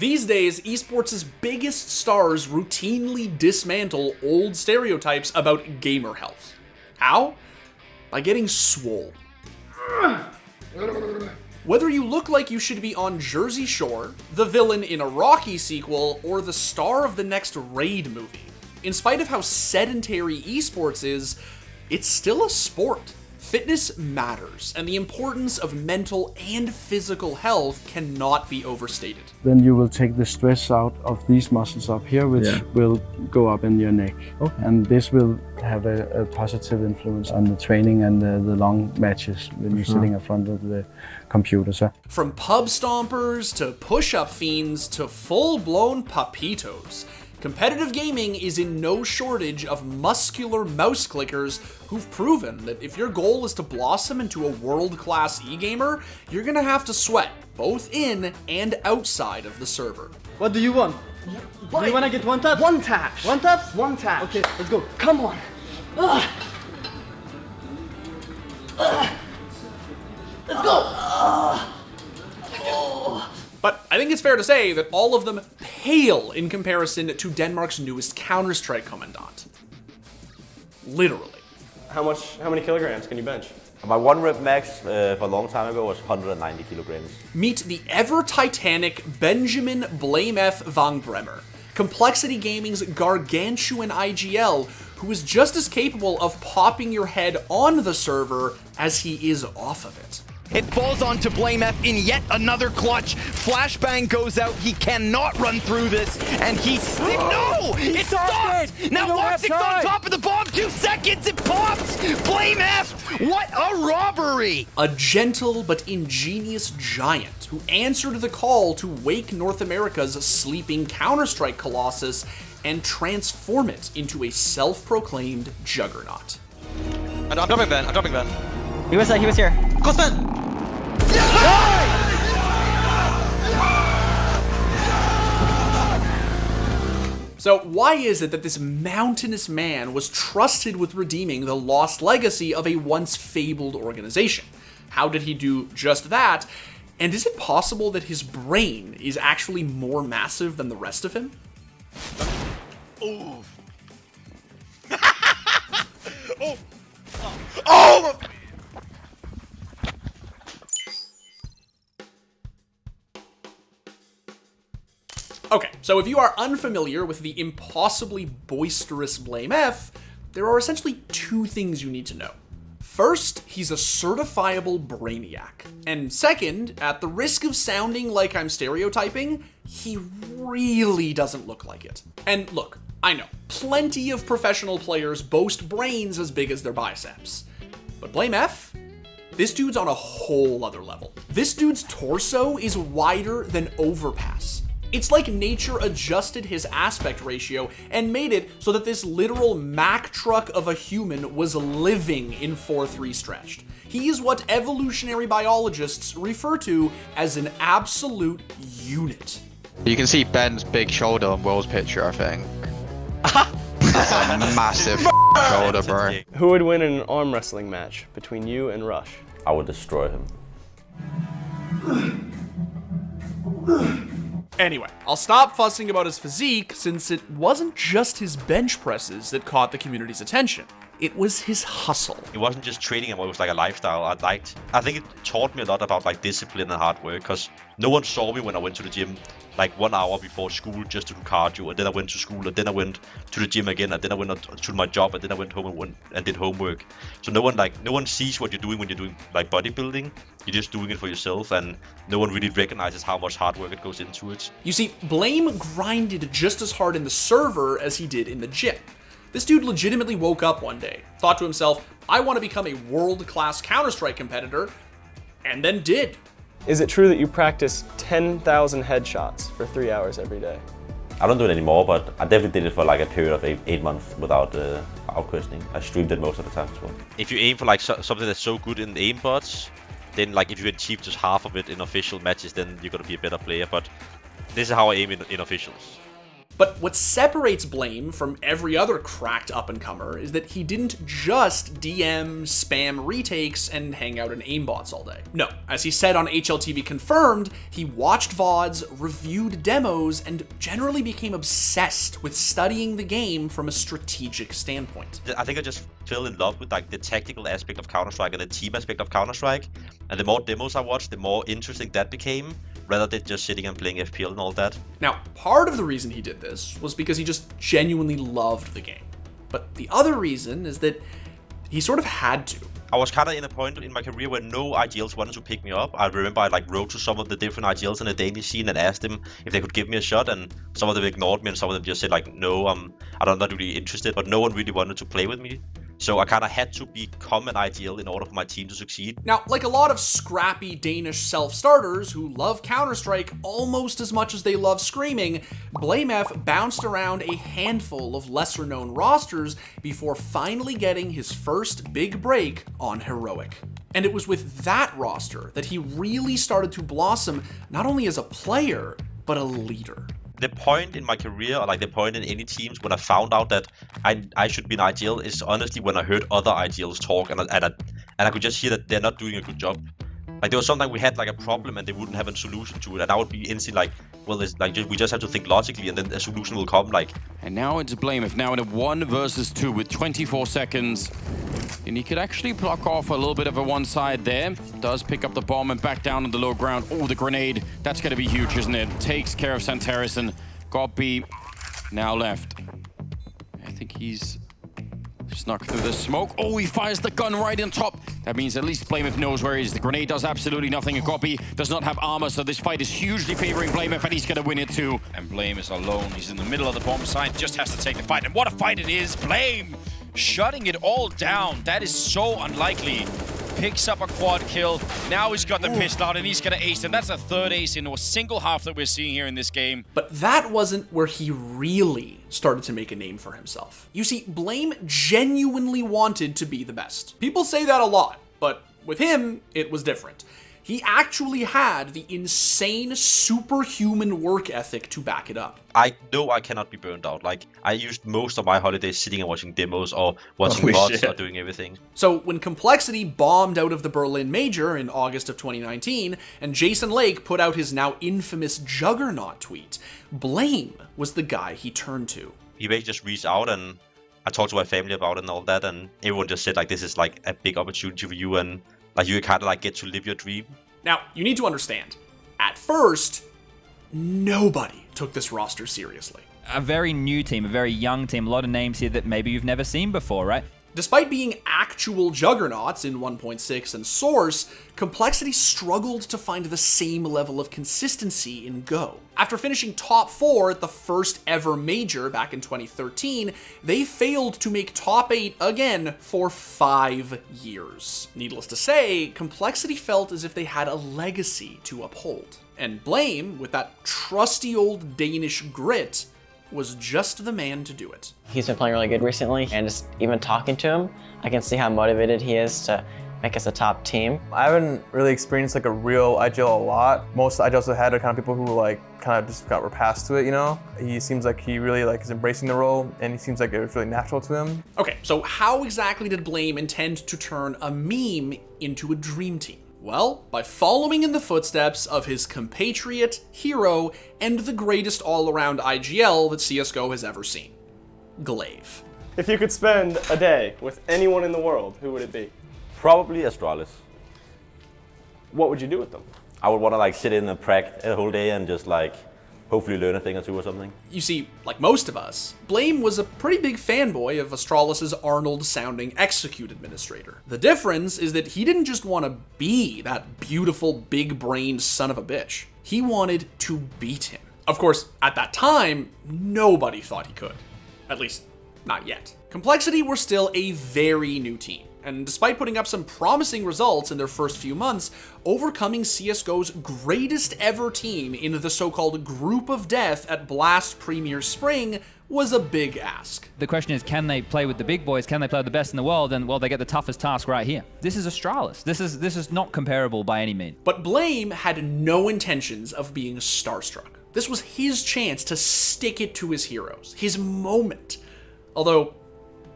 These days, esports' biggest stars routinely dismantle old stereotypes about gamer health. How? By getting swole. Whether you look like you should be on Jersey Shore, the villain in a Rocky sequel, or the star of the next Raid movie, in spite of how sedentary esports is, it's still a sport. Fitness matters, and the importance of mental and physical health cannot be overstated. Then you will take the stress out of these muscles up here, which will go up in your neck. Okay. And this will have a positive influence on the training and the long matches when you're sitting in front of the computer. So. From pub stompers to push-up fiends to full-blown papitos, competitive gaming is in no shortage of muscular mouse clickers who've proven that if your goal is to blossom into a world-class e-gamer, you're gonna have to sweat, both in and outside of the server. What do you want? Do you wanna get one tap? One tap. One tap? One tap. Okay, let's go. Come on. Let's go. But I think it's fair to say that all of them pale in comparison to Denmark's newest Counter-Strike commandant. Literally. How many kilograms can you bench? My one rep max for a long time ago was 190 kilograms. Meet the ever-titanic Benjamin blameF Vang Bremer, Complexity Gaming's gargantuan IGL, who is just as capable of popping your head on the server as he is off of it. It falls onto blameF in yet another clutch. Flashbang goes out. He cannot run through this, and no! It stopped! Now Woxic's on top of the bomb. 2 seconds, it pops! blameF! What a robbery! A gentle but ingenious giant who answered the call to wake North America's sleeping Counter-Strike colossus and transform it into a self-proclaimed juggernaut. I'm dropping Ben. He was here. Close Ben! So why is it that this mountainous man was trusted with redeeming the lost legacy of a once fabled organization? How did he do just that? And is it possible that his brain is actually more massive than the rest of him? Ooh. Oh! Oh! Okay, so if you are unfamiliar with the impossibly boisterous blameF, there are essentially 2 things you need to know. First, he's a certifiable brainiac. And second, at the risk of sounding like I'm stereotyping, he really doesn't look like it. And look, I know, plenty of professional players boast brains as big as their biceps. But blameF? This dude's on a whole other level. This dude's torso is wider than Overpass. It's like nature adjusted his aspect ratio and made it so that this literal Mack truck of a human was living in 4-3 stretched. He is what evolutionary biologists refer to as an absolute unit. You can see Ben's big shoulder on Will's picture, I think. That's a massive shoulder, bro. Who would win in an arm wrestling match between you and Rush? I would destroy him. Anyway, I'll stop fussing about his physique since it wasn't just his bench presses that caught the community's attention. It was his hustle. It wasn't just training, it was like a lifestyle I liked. I think it taught me a lot about like discipline and hard work, because no one saw me when I went to the gym like 1 hour before school just to do cardio, and then I went to school, and then I went to the gym again, and then I went to my job, and then I went home and did homework. So no one sees what you're doing when you're doing like bodybuilding. You're just doing it for yourself, and no one really recognizes how much hard work it goes into it. You see, Blame grinded just as hard in the server as he did in the gym. This dude legitimately woke up one day, thought to himself, I want to become a world-class Counter-Strike competitor, and then did. Is it true that you practice 10,000 headshots for 3 hours every day? I don't do it anymore, but I definitely did it for like a period of 8 months without questioning. I streamed it most of the time as well. If you aim for like something that's so good in aimbots, then like if you achieve just half of it in official matches, then you're gonna be a better player. But this is how I aim in officials. But what separates Blame from every other cracked up-and-comer is that he didn't just DM, spam retakes, and hang out in aimbots all day. No, as he said on HLTV Confirmed, he watched VODs, reviewed demos, and generally became obsessed with studying the game from a strategic standpoint. I think I just fell in love with like the tactical aspect of Counter-Strike and the team aspect of Counter-Strike. And the more demos I watched, the more interesting that became, rather than just sitting and playing FPL and all that. Now, part of the reason he did this was because he just genuinely loved the game. But the other reason is that he sort of had to. I was kind of in a point in my career where no IGLs wanted to pick me up. I remember I like wrote to some of the different IGLs in the Danish scene and asked them if they could give me a shot, and some of them ignored me and some of them just said like, no, I'm not really interested, but no one really wanted to play with me. So I kind of had to become an IGL in order for my team to succeed. Now, like a lot of scrappy Danish self-starters who love Counter-Strike almost as much as they love screaming, blameF bounced around a handful of lesser-known rosters before finally getting his first big break on Heroic. And it was with that roster that he really started to blossom not only as a player, but a leader. The point in my career, or like the point in any teams when I found out that I should be an IGL is honestly when I heard other IGLs talk and I could just hear that they're not doing a good job. Like there was sometimes we had like a problem and they wouldn't have a solution to it, and I would be instantly like, well, it's like we just have to think logically and then a solution will come. Like. And now it's blameF, now in a 1 versus 2 with 24 seconds. And he could actually block off a little bit of a one side there. Does pick up the bomb and back down on the low ground. Oh, the grenade. That's going to be huge, isn't it? Takes care of Santaris and got B now left. I think he's snuck through the smoke. Oh, he fires the gun right on top. That means at least blameF knows where he is. The grenade does absolutely nothing. And Goppy does not have armor, so this fight is hugely favoring blameF, and he's going to win it too. And Blame is alone. He's in the middle of the bomb site, just has to take the fight. And what a fight it is. Blame shutting it all down. That is so unlikely. Picks up a quad kill. Now he's got the pistol out and he's going to ace. And that's a third ace in a single half that we're seeing here in this game. But that wasn't where he really started to make a name for himself. You see, Blame genuinely wanted to be the best. People say that a lot, but with him, it was different. He actually had the insane superhuman work ethic to back it up. I know I cannot be burned out. Like, I used most of my holidays sitting and watching demos or watching VODs or doing everything. So when Complexity bombed out of the Berlin Major in August of 2019, and Jason Lake put out his now infamous Juggernaut tweet, Blame was the guy he turned to. He basically just reached out and I talked to my family about it and all that, and everyone just said like, this is like a big opportunity for you and like you kind of like get to live your dream. Now, you need to understand, at first, nobody took this roster seriously. A very new team, a very young team, a lot of names here that maybe you've never seen before, right? Despite being actual juggernauts in 1.6 and Source, Complexity struggled to find the same level of consistency in Go. After finishing top 4 at the first ever major back in 2013, they failed to make top 8 again for 5 years. Needless to say, Complexity felt as if they had a legacy to uphold. And Blame, with that trusty old Danish grit, was just the man to do it. He's been playing really good recently, and just even talking to him, I can see how motivated he is to make us a top team. I haven't really experienced like a real IGL a lot. Most IGLs I've had are kind of people who like kind of just were passed to it, you know? He seems like he really like is embracing the role, and he seems like it was really natural to him. Okay, so how exactly did Blame intend to turn a meme into a dream team? Well, by following in the footsteps of his compatriot, hero, and the greatest all-around IGL that CSGO has ever seen, Glaive. If you could spend a day with anyone in the world, who would it be? Probably Astralis. What would you do with them? I would want to like sit in and prac a whole day and just like hopefully learn a thing or two or something. You see, like most of us, Blame was a pretty big fanboy of Astralis' Arnold-sounding execute administrator. The difference is that he didn't just want to be that beautiful, big-brained son of a bitch. He wanted to beat him. Of course, at that time, nobody thought he could. At least, not yet. Complexity were still a very new team. And despite putting up some promising results in their first few months, overcoming CSGO's greatest ever team in the so-called Group of Death at Blast Premier Spring was a big ask. The question is, can they play with the big boys? Can they play with the best in the world? And well, they get the toughest task right here. This is Astralis. This is not comparable by any means. But Blame had no intentions of being starstruck. This was his chance to stick it to his heroes, his moment. Although,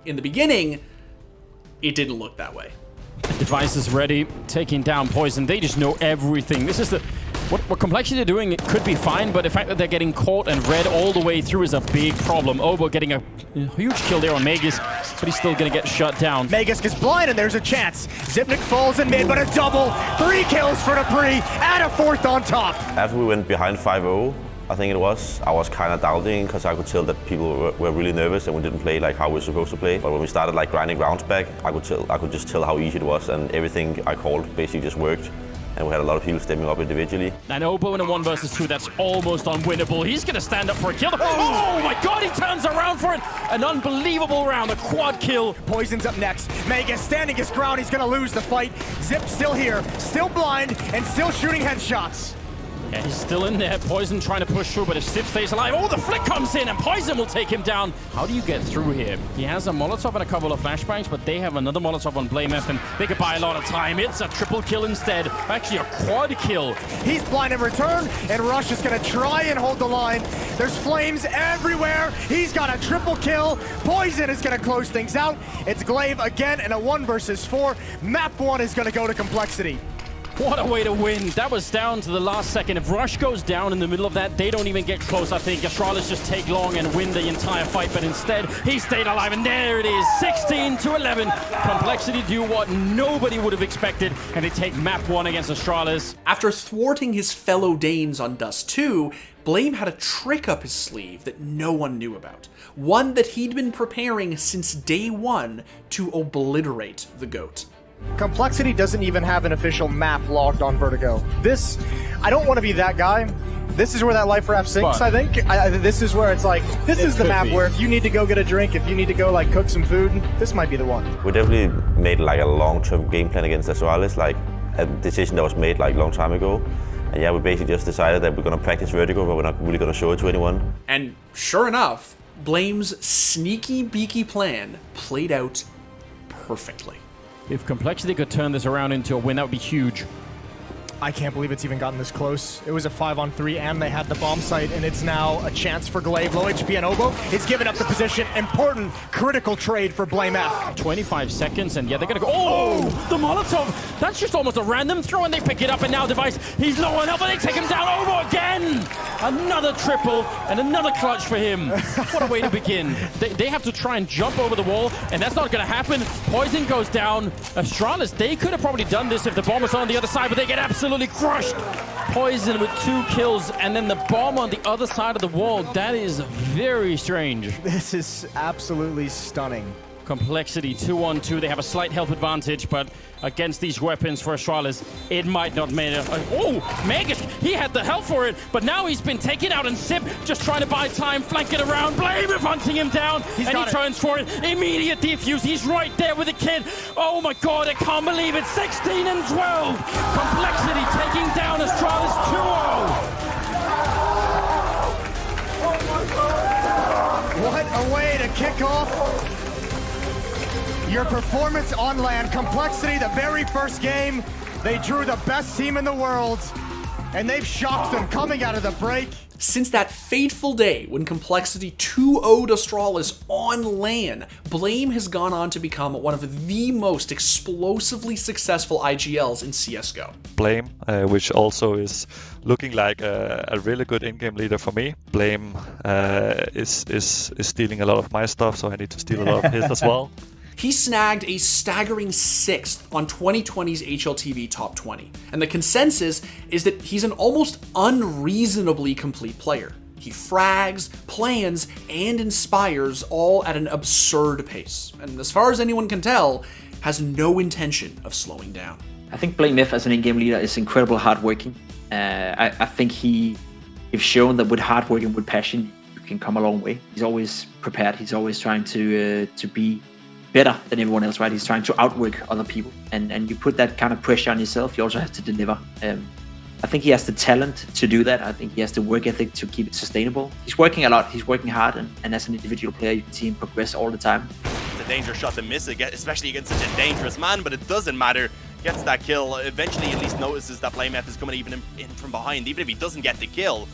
in the beginning, it didn't look that way. Device is ready, taking down Poison. They just know everything. This is the... What Complexity are doing, it could be fine, but the fact that they're getting caught and read all the way through is a big problem. Obo getting a huge kill there on Magus, but he's still gonna get shut down. Magus gets blind and there's a chance. Zipnik falls in mid, but a double. 3 kills for Dimitri and a 4th on top. After we went behind 5-0, I think it was, I was kind of doubting because I could tell that people were really nervous and we didn't play like how we were supposed to play. But when we started like grinding rounds back, I could just tell how easy it was, and everything I called basically just worked. And we had a lot of people stepping up individually. And Obo in a 1 versus 2, that's almost unwinnable. He's gonna stand up for a kill. Oh my god, he turns around for it. An unbelievable round, a quad kill. Poison's up next. Magus standing his ground, he's gonna lose the fight. Zip still here, still blind, and still shooting headshots. Yeah, he's still in there. Poison trying to push through, but if Zip stays alive, oh, the flick comes in, and Poison will take him down. How do you get through here? He has a Molotov and a couple of flashbangs, but they have another Molotov on blameF, and they could buy a lot of time. It's a triple kill instead. Actually, a quad kill. He's blind in return, and Rush is gonna try and hold the line. There's flames everywhere. He's got a triple kill. Poison is gonna close things out. It's glaive again in a 1 versus 4. Map 1 is gonna go to Complexity. What a way to win. That was down to the last second. If Rush goes down in the middle of that, they don't even get close, I think. Astralis just take long and win the entire fight, but instead, he stayed alive, and there it is, 16-11. Complexity do what nobody would have expected, and they take map 1 against Astralis. After thwarting his fellow Danes on Dust 2, Blame had a trick up his sleeve that no one knew about. One that he'd been preparing since day 1 to obliterate the GOAT. Complexity doesn't even have an official map logged on Vertigo. This, I don't want to be that guy. This is where that Life Raft sinks, I think. This is where it's like, this is the map where if you need to go get a drink, if you need to go like cook some food, this might be the one. We definitely made like a long-term game plan against Astralis, like a decision that was made like a long time ago. And yeah, we basically just decided that we're going to practice Vertigo, but we're not really going to show it to anyone. And sure enough, Blame's sneaky beaky plan played out perfectly. If Complexity could turn this around into a win, that would be huge. I can't believe it's even gotten this close. It was a 5-on-3 and they had the bomb site, and it's now a chance for Glaive. Low HP and Obo is giving up the position. Important, critical trade for blameF. 25 seconds, and yeah, they're gonna go. Oh, the Molotov! That's just almost a random throw, and they pick it up, and now Device, he's low on health, and they take him down. Obo again! Another triple, and another clutch for him. What a way to begin. They have to try and jump over the wall, and that's not gonna happen. Poison goes down. Astralis, they could have probably done this if the bomb was on the other side, but they get absolutely crushed. Poison with 2 kills, and then the bomb on the other side of the wall. That is very strange. This is absolutely stunning. Complexity 2-on-2. They have a slight health advantage, but against these weapons for Astralis, it might not matter. Oh, Magus, he had the health for it, but now he's been taken out, and Sip just trying to buy time, flanking around. blameF hunting him down, and he turns for it. Immediate defuse. He's right there with the kid. Oh my god, I can't believe it. 16-12. Complexity taking down Astralis 2-0. What a way to kick off your performance on land. Complexity, the very first game, they drew the best team in the world, and they've shocked them coming out of the break. Since that fateful day when Complexity 2-0'd Astralis on LAN, Blame has gone on to become one of the most explosively successful IGLs in CSGO. Blame, which also is looking like a really good in-game leader for me. Blame is stealing a lot of my stuff, so I need to steal a lot of his as well. He snagged a staggering 6th on 2020's HLTV Top 20, and the consensus is that he's an almost unreasonably complete player. He frags, plans, and inspires all at an absurd pace, and as far as anyone can tell, has no intention of slowing down. I think blameF as an in-game leader is incredibly hardworking. I think he's shown that with hard work and with passion, you can come a long way. He's always prepared. He's always trying to be better than everyone else, right? He's trying to outwork other people, and you put that kind of pressure on yourself, you also have to deliver. I think he has the talent to do that. I think he has the work ethic to keep it sustainable. He's working a lot, he's working hard, and as an individual player, you can see him progress all the time. It's a dangerous shot to miss, especially against such a dangerous man, but it doesn't matter. Gets that kill, eventually at least notices that blameF is coming even in from behind. Even if he doesn't get the kill,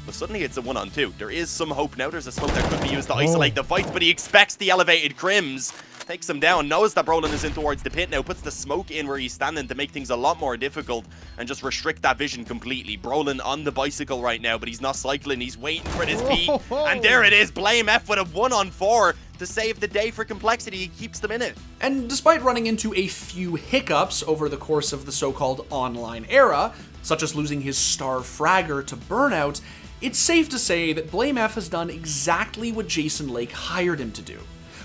but suddenly it's a 1-on-2. There is some hope now. There's a smoke that could be used to isolate the fight, but he expects the elevated Crims. Takes him down, knows that Brolin is in towards the pit now, puts the smoke in where he's standing to make things a lot more difficult and just restrict that vision completely. Brolin on the bicycle right now, but he's not cycling, he's waiting for this P. And there it is, blameF with a 1-on-4 to save the day for Complexity. He keeps them in it. And despite running into a few hiccups over the course of the so-called online era, such as losing his star fragger to Burnout, it's safe to say that blameF has done exactly what Jason Lake hired him to do.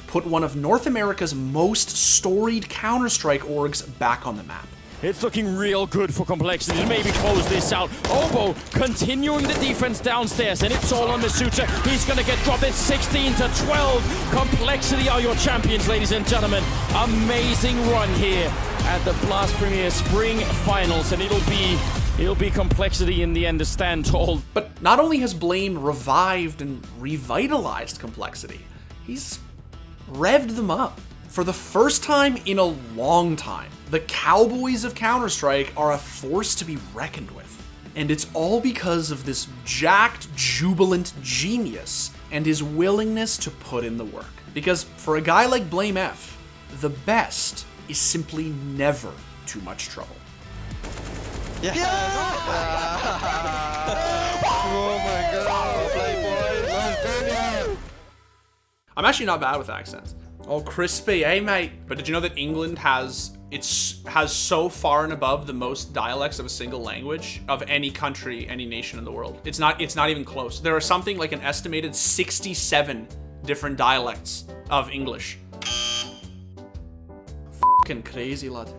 Put one of North America's most storied Counter-Strike orgs back on the map. It's looking real good for Complexity to maybe close this out. Obo continuing the defense downstairs, and it's all on Masuta. He's going to get dropped. It's 16-12. Complexity are your champions, ladies and gentlemen. Amazing run here at the Blast Premier Spring Finals, and it'll be Complexity in the end to stand tall. But not only has Blame revived and revitalized Complexity, he's revved them up. For the first time in a long time, the Cowboys of Counter-Strike are a force to be reckoned with. And it's all because of this jacked, jubilant genius and his willingness to put in the work. Because for a guy like blameF, the best is simply never too much trouble. Yeah. Oh my god, Playboy, let's do it. I'm actually not bad with accents. Oh, crispy, hey mate. But did you know that England has so far and above the most dialects of a single language of any country, any nation in the world? It's not even close. There are something like an estimated 67 different dialects of English. Fucking crazy, lad.